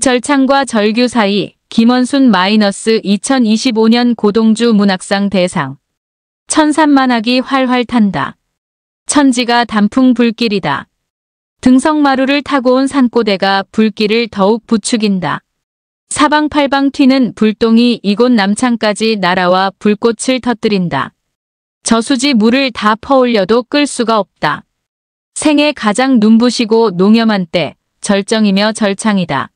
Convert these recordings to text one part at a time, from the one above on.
절창과 절규 사이 김원순 -2025년 고동주 문학상 대상. 천산만학이 활활 탄다. 천지가 단풍 불길이다. 등성마루를 타고 온 산고대가 불길을 더욱 부추긴다. 사방팔방 튀는 불똥이 이곳 남창까지 날아와 불꽃을 터뜨린다. 저수지 물을 다 퍼올려도 끌 수가 없다. 생애 가장 눈부시고 농염한 때, 절정이며 절창이다.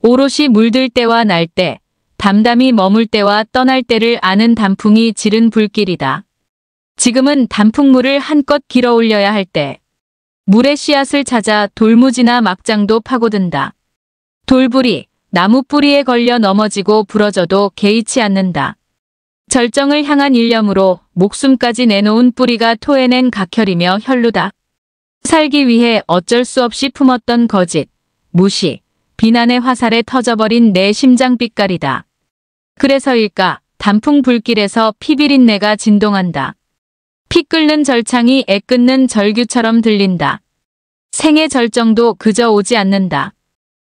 오롯이 물들 때와 날 때, 담담히 머물 때와 떠날 때를 아는 단풍이 지른 불길이다. 지금은 단풍물을 한껏 길어 올려야 할 때, 물의 씨앗을 찾아 돌무지나 막장도 파고든다. 돌불이 나무 뿌리에 걸려 넘어지고 부러져도 개의치 않는다. 절정을 향한 일념으로 목숨까지 내놓은 뿌리가 토해낸 각혈이며 혈루다. 살기 위해 어쩔 수 없이 품었던 거짓, 무시, 비난의 화살에 터져버린 내 심장 빛깔이다. 그래서일까 단풍 불길에서 피비린내가 진동한다. 피 끓는 절창이 애 끊는 절규처럼 들린다. 생의 절정도 그저 오지 않는다.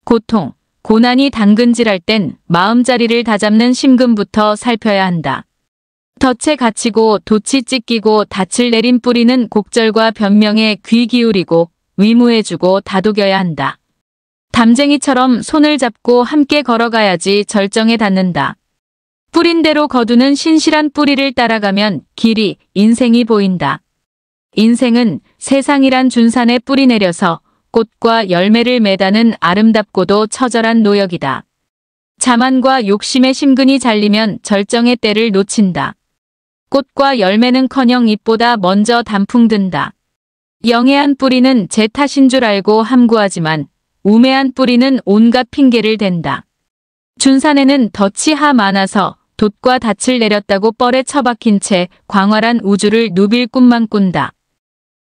고통, 고난이 당근질할 땐 마음자리를 다잡는 심금부터 살펴야 한다. 덫에 갇히고 돛이 찢기고 닻을 내린 뿌리는 곡절과 변명에 귀 기울이고 위무해주고 다독여야 한다. 담쟁이처럼 손을 잡고 함께 걸어가야지 절정에 닿는다. 뿌린 대로 거두는 신실한 뿌리를 따라가면 길이, 인생이 보인다. 인생은 세상이란 준산에 뿌리 내려서 꽃과 열매를 매다는 아름답고도 처절한 노역이다. 자만과 욕심의 심근이 잘리면 절정의 때를 놓친다. 꽃과 열매는커녕 잎보다 먼저 단풍 든다. 영해한 뿌리는 제 탓인 줄 알고 함구하지만 우매한 뿌리는 온갖 핑계를 댄다. 준산에는 덫이 하 많아서 돛과 닻을 내렸다고 뻘에 처박힌 채 광활한 우주를 누빌 꿈만 꾼다.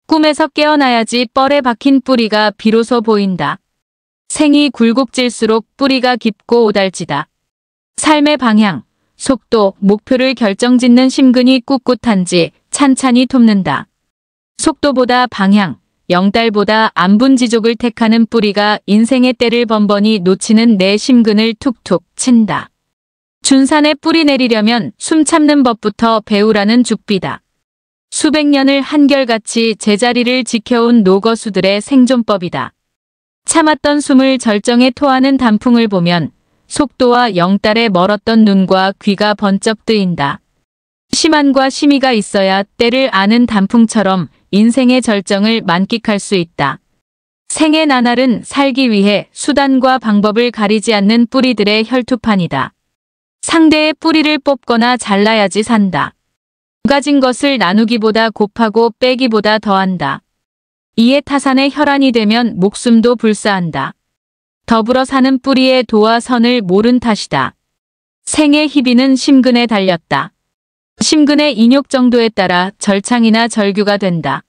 꿈에서 깨어나야지 뻘에 박힌 뿌리가 비로소 보인다. 생이 굴곡질수록 뿌리가 깊고 오달지다. 삶의 방향, 속도, 목표를 결정짓는 심근이 꿋꿋한지 찬찬히 돕는다. 속도보다 방향, 영달보다 안분지족을 택하는 뿌리가 인생의 때를 번번이 놓치는 내 심근을 툭툭 친다. 준산에 뿌리 내리려면 숨 참는 법부터 배우라는 죽비다. 수백 년을 한결같이 제자리를 지켜온 노거수들의 생존법이다. 참았던 숨을 절정에 토하는 단풍을 보면 속도와 영달에 멀었던 눈과 귀가 번쩍 뜨인다. 심한과 심의가 있어야 때를 아는 단풍처럼 인생의 절정을 만끽할 수 있다. 생의 나날은 살기 위해 수단과 방법을 가리지 않는 뿌리들의 혈투판이다. 상대의 뿌리를 뽑거나 잘라야지 산다. 가진 것을 나누기보다 곱하고 빼기보다 더한다. 이에 타산의 혈안이 되면 목숨도 불사한다. 더불어 사는 뿌리의 도와 선을 모른 탓이다. 생의 희비는 심근에 달렸다. 심근의 인욕 정도에 따라 절창이나 절규가 된다.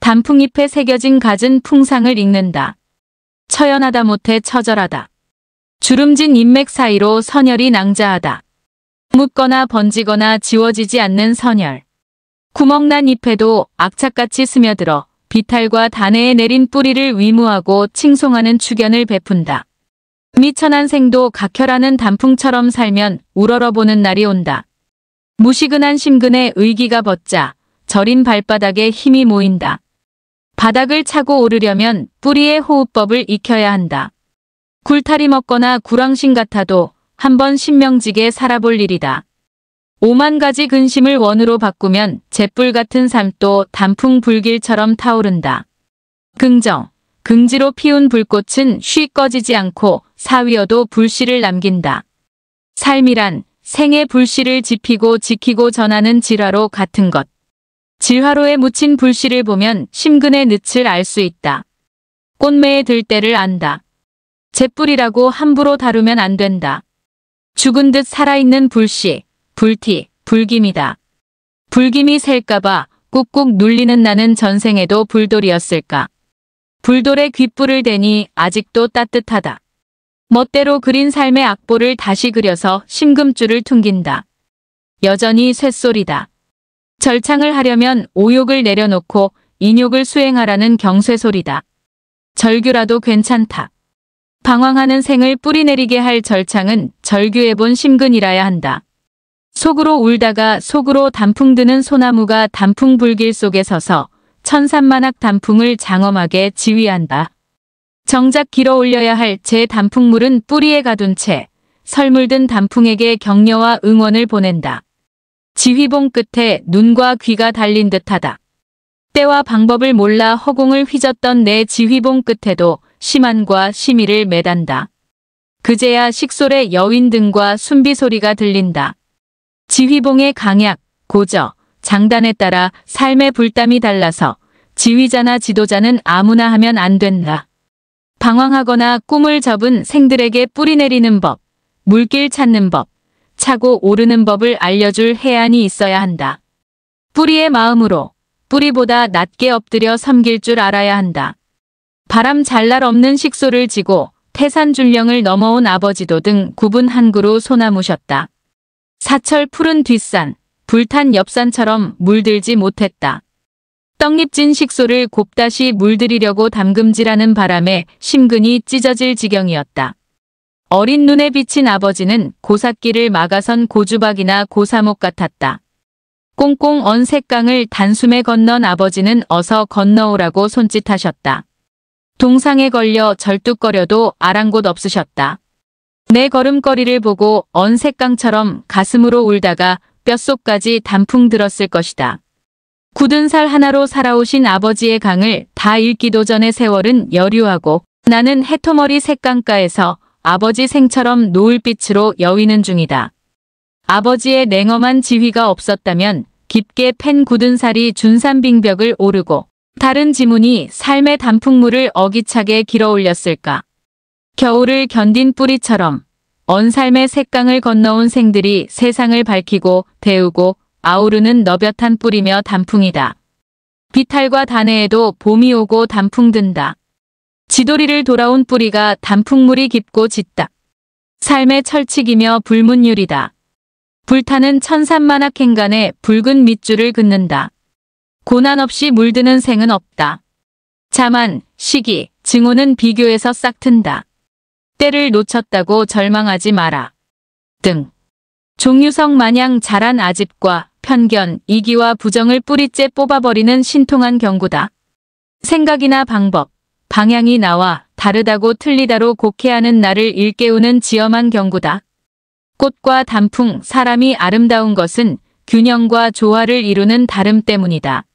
단풍잎에 새겨진 갖은 풍상을 읽는다. 처연하다 못해 처절하다. 주름진 인맥 사이로 선혈이 낭자하다. 묻거나 번지거나 지워지지 않는 선혈. 구멍난 잎에도 악착같이 스며들어 비탈과 단해에 내린 뿌리를 위무하고 칭송하는 축연을 베푼다. 미천한 생도 각혈하는 단풍처럼 살면 우러러보는 날이 온다. 무시근한 심근에 의기가 벗자 저린 발바닥에 힘이 모인다. 바닥을 차고 오르려면 뿌리의 호흡법을 익혀야 한다. 굴타리 먹거나 구랑신 같아도 한번 신명지게 살아볼 일이다. 5만 가지 근심을 원으로 바꾸면 잿불 같은 삶도 단풍 불길처럼 타오른다. 긍정, 긍지로 피운 불꽃은 쉬 꺼지지 않고 사위어도 불씨를 남긴다. 삶이란 생의 불씨를 지피고 지키고 전하는 질화로 같은 것. 질화로에 묻힌 불씨를 보면 심근의 늪을 알 수 있다. 꽃매에 들 때를 안다. 잿불이라고 함부로 다루면 안 된다. 죽은 듯 살아있는 불씨, 불티, 불김이다. 불김이 셀까봐 꾹꾹 눌리는 나는 전생에도 불돌이었을까. 불돌에 귓불을 대니 아직도 따뜻하다. 멋대로 그린 삶의 악보를 다시 그려서 심금줄을 퉁긴다. 여전히 쇳소리다. 절창을 하려면 오욕을 내려놓고 인욕을 수행하라는 경쇠소리다. 절규라도 괜찮다. 방황하는 생을 뿌리내리게 할 절창은 절규해본 심근이라야 한다. 속으로 울다가 속으로 단풍 드는 소나무가 단풍 불길 속에 서서 천산만학 단풍을 장엄하게 지휘한다. 정작 길어 올려야 할 제 단풍물은 뿌리에 가둔 채 설물든 단풍에게 격려와 응원을 보낸다. 지휘봉 끝에 눈과 귀가 달린 듯하다. 때와 방법을 몰라 허공을 휘젓던 내 지휘봉 끝에도 심한과 심의를 매단다. 그제야 식솔의 여윈 등과 순비 소리가 들린다. 지휘봉의 강약, 고저, 장단에 따라 삶의 불담이 달라서 지휘자나 지도자는 아무나 하면 안 된다. 방황하거나 꿈을 접은 생들에게 뿌리내리는 법, 물길 찾는 법, 차고 오르는 법을 알려줄 해안이 있어야 한다. 뿌리의 마음으로 뿌리보다 낮게 엎드려 섬길 줄 알아야 한다. 바람 잘날 없는 식소를 지고 태산줄령을 넘어온 아버지도 등 구분 한 그루 소나무셨다. 사철 푸른 뒷산, 불탄 옆산처럼 물들지 못했다. 떡잎진 식소를 곱다시 물들이려고 담금질하는 바람에 심근이 찢어질 지경이었다. 어린 눈에 비친 아버지는 고삿길을 막아선 고주박이나 고사목 같았다. 꽁꽁 언 샛강을 단숨에 건넌 아버지는 어서 건너오라고 손짓하셨다. 동상에 걸려 절뚝거려도 아랑곳 없으셨다. 내 걸음걸이를 보고 언 샛강처럼 가슴으로 울다가 뼛속까지 단풍 들었을 것이다. 굳은 살 하나로 살아오신 아버지의 강을 다 잃기도 전의 세월은 여류하고 나는 해토머리 샛강가에서 아버지 생처럼 노을빛으로 여위는 중이다. 아버지의 냉엄한 지휘가 없었다면 깊게 팬 굳은 살이 준산빙벽을 오르고 다른 지문이 삶의 단풍물을 어기차게 길어 올렸을까. 겨울을 견딘 뿌리처럼 언 삶의 샛강을 건너온 생들이 세상을 밝히고 데우고 아우르는 너볕한 뿌리며 단풍이다. 비탈과 단해에도 봄이 오고 단풍 든다. 지도리를 돌아온 뿌리가 단풍물이 깊고 짙다. 삶의 철칙이며 불문율이다. 불타는 천산만학 행간에 붉은 밑줄을 긋는다. 고난 없이 물드는 생은 없다. 자만, 시기, 증오는 비교해서 싹튼다. 때를 놓쳤다고 절망하지 마라. 등. 종유석 마냥 자란 아집과 편견, 이기와 부정을 뿌리째 뽑아버리는 신통한 경고다. 생각이나 방법, 방향이 나와 다르다고 틀리다로 곡해하는 나를 일깨우는 지엄한 경고다. 꽃과 단풍, 사람이 아름다운 것은 균형과 조화를 이루는 다름 때문이다.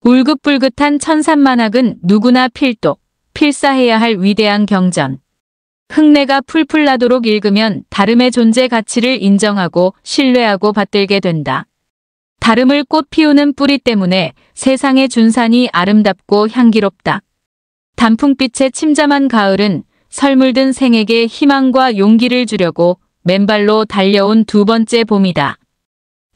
울긋불긋한 천산만학은 누구나 필독, 필사해야 할 위대한 경전. 흙내가 풀풀 나도록 읽으면 다름의 존재 가치를 인정하고 신뢰하고 받들게 된다. 다름을 꽃 피우는 뿌리 때문에 세상의 준산이 아름답고 향기롭다. 단풍빛에 침잠한 가을은 설물든 생에게 희망과 용기를 주려고 맨발로 달려온 두 번째 봄이다.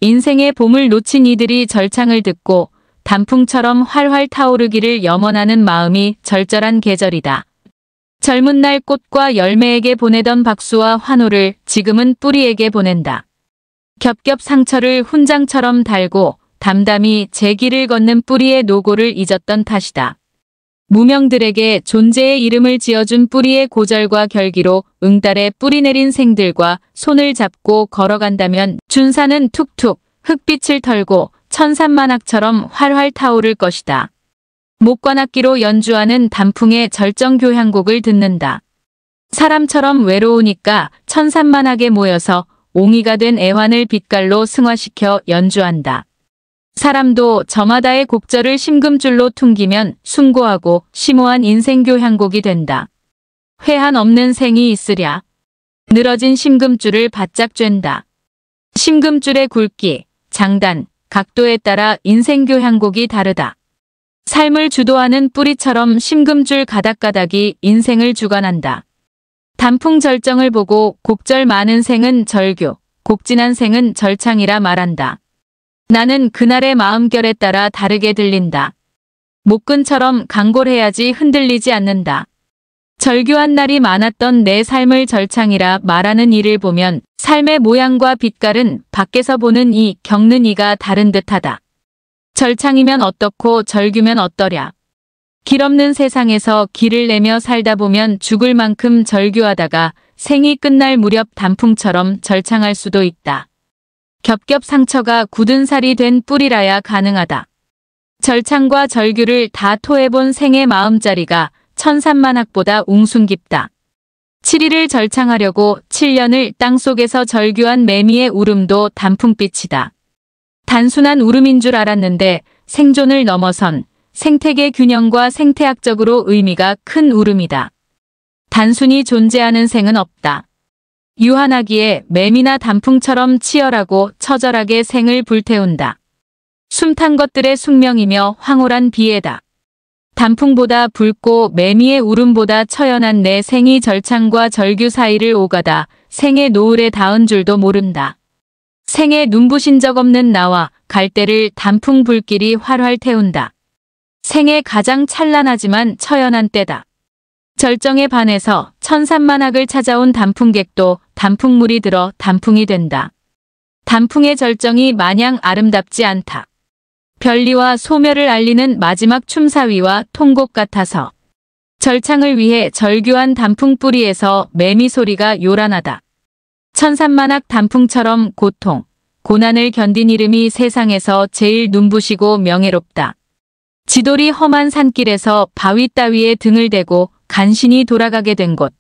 인생의 봄을 놓친 이들이 절창을 듣고 단풍처럼 활활 타오르기를 염원하는 마음이 절절한 계절이다. 젊은 날 꽃과 열매에게 보내던 박수와 환호를 지금은 뿌리에게 보낸다. 겹겹 상처를 훈장처럼 달고 담담히 제 길을 걷는 뿌리의 노고를 잊었던 탓이다. 무명들에게 존재의 이름을 지어준 뿌리의 고절과 결기로 응달에 뿌리 내린 생들과 손을 잡고 걸어간다면 준산은 툭툭 흙빛을 털고 천산만학처럼 활활 타오를 것이다. 목관악기로 연주하는 단풍의 절정교향곡을 듣는다. 사람처럼 외로우니까 천산만학에 모여서 옹이가 된 애환을 빛깔로 승화시켜 연주한다. 사람도 저마다의 곡절을 심금줄로 퉁기면 숭고하고 심오한 인생교향곡이 된다. 회한 없는 생이 있으랴. 늘어진 심금줄을 바짝 쬐다. 심금줄의 굵기, 장단, 각도에 따라 인생교향곡이 다르다. 삶을 주도하는 뿌리처럼 심금줄 가닥가닥이 인생을 주관한다. 단풍 절정을 보고 곡절 많은 생은 절규, 곡진한 생은 절창이라 말한다. 나는 그날의 마음결에 따라 다르게 들린다. 목근처럼 강골해야지 흔들리지 않는다. 절규한 날이 많았던 내 삶을 절창이라 말하는 이를 보면 삶의 모양과 빛깔은 밖에서 보는 이, 겪는 이가 다른 듯하다. 절창이면 어떻고 절규면 어떠랴. 길 없는 세상에서 길을 내며 살다 보면 죽을 만큼 절규하다가 생이 끝날 무렵 단풍처럼 절창할 수도 있다. 겹겹 상처가 굳은 살이 된 뿌리라야 가능하다. 절창과 절규를 다 토해본 생의 마음자리가 천산만학보다 웅숭 깊다. 7일을 절창하려고 7년을 땅속에서 절규한 매미의 울음도 단풍빛이다. 단순한 울음인 줄 알았는데 생존을 넘어선 생태계 균형과 생태학적으로 의미가 큰 울음이다. 단순히 존재하는 생은 없다. 유한하기에 매미나 단풍처럼 치열하고 처절하게 생을 불태운다. 숨탄 것들의 숙명이며 황홀한 비애다. 단풍보다 붉고 매미의 울음보다 처연한 내 생이 절창과 절규 사이를 오가다 생의 노을에 닿은 줄도 모른다. 생에 눈부신 적 없는 나와 갈대를 단풍 불길이 활활 태운다. 생의 가장 찬란하지만 처연한 때다. 절정에 반해서 천산만학을 찾아온 단풍객도 단풍물이 들어 단풍이 된다. 단풍의 절정이 마냥 아름답지 않다. 별리와 소멸을 알리는 마지막 춤사위와 통곡 같아서 절창을 위해 절규한 단풍 뿌리에서 매미 소리가 요란하다. 천산만학 단풍처럼 고통, 고난을 견딘 이름이 세상에서 제일 눈부시고 명예롭다. 지돌이 험한 산길에서 바위 따위에 등을 대고 간신히 돌아가게 된 곳.